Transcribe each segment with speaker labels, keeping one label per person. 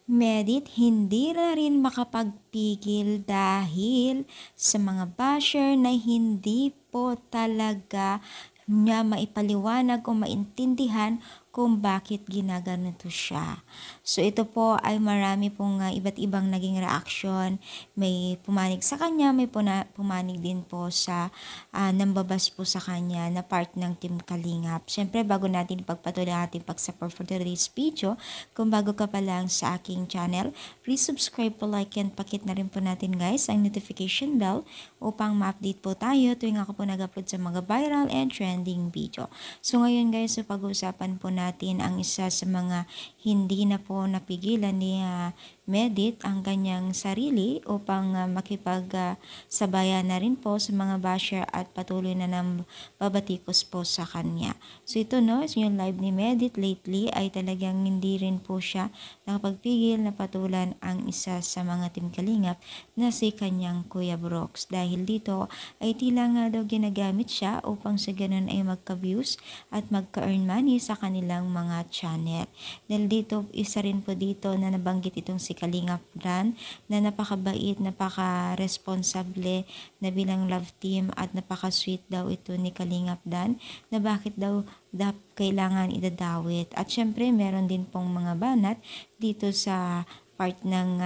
Speaker 1: Medit hindi na rin makapagpigil dahil sa mga basher na hindi po talaga niya maipaliwanag o maintindihan kung bakit ginaganito siya. So ito po ay marami pong iba't ibang naging reaksyon. May pumanig sa kanya, may pumanig din po sa nambabas po sa kanya na part ng Team Kalingap. Siyempre bago natin ipagpatuloy ang ating pag-support for today's video, kung bago ka pa lang sa aking channel, please subscribe po, like and pakit na rin po natin guys ang notification bell upang ma-update po tayo tuwing ako po nag-upload sa mga viral and trending video. So ngayon guys, so pag-uusapan po natin ang isa sa mga hindi na po napigilan ni Medit ang kanyang sarili upang makipagsabayan na rin po sa mga basher at patuloy na nang babatikos po sa kanya. So ito no, yung live ni Medit lately ay talagang hindi rin po siya nakapagpigil na patulan ang isa sa mga Team Kalingap na si kanyang Kuya Brooks. Dahil dito ay tila nga daw ginagamit siya upang sa ganun ay magka-views at magka-earn money sa kanilang mga channel. Dahil dito, isa rin po dito na nabanggit itong si Kalingap Dan na napakabait, napaka-responsable na bilang love team at napaka-sweet daw ito ni Kalingap Dan na bakit daw kailangan idadawit. At syempre, meron din pong mga banat dito sa part ng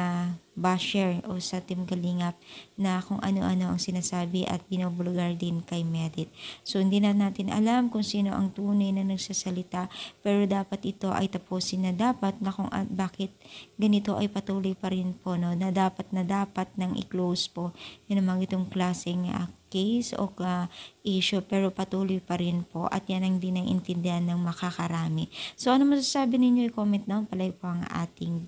Speaker 1: basher o sa Team Kalingap na kung ano-ano ang sinasabi at binubulgar din kay Medit. So hindi na natin alam kung sino ang tunay na nagsasalita, pero dapat ito ay tapusin na dapat na kung bakit ganito ay patuloy pa rin po, no, na dapat nang i-close po yun ang mga itong klaseng case o issue, pero patuloy pa rin po at yan ang di naiintindihan ng makakarami. So ano masasabi ninyo? I-comment down, palay po ang ating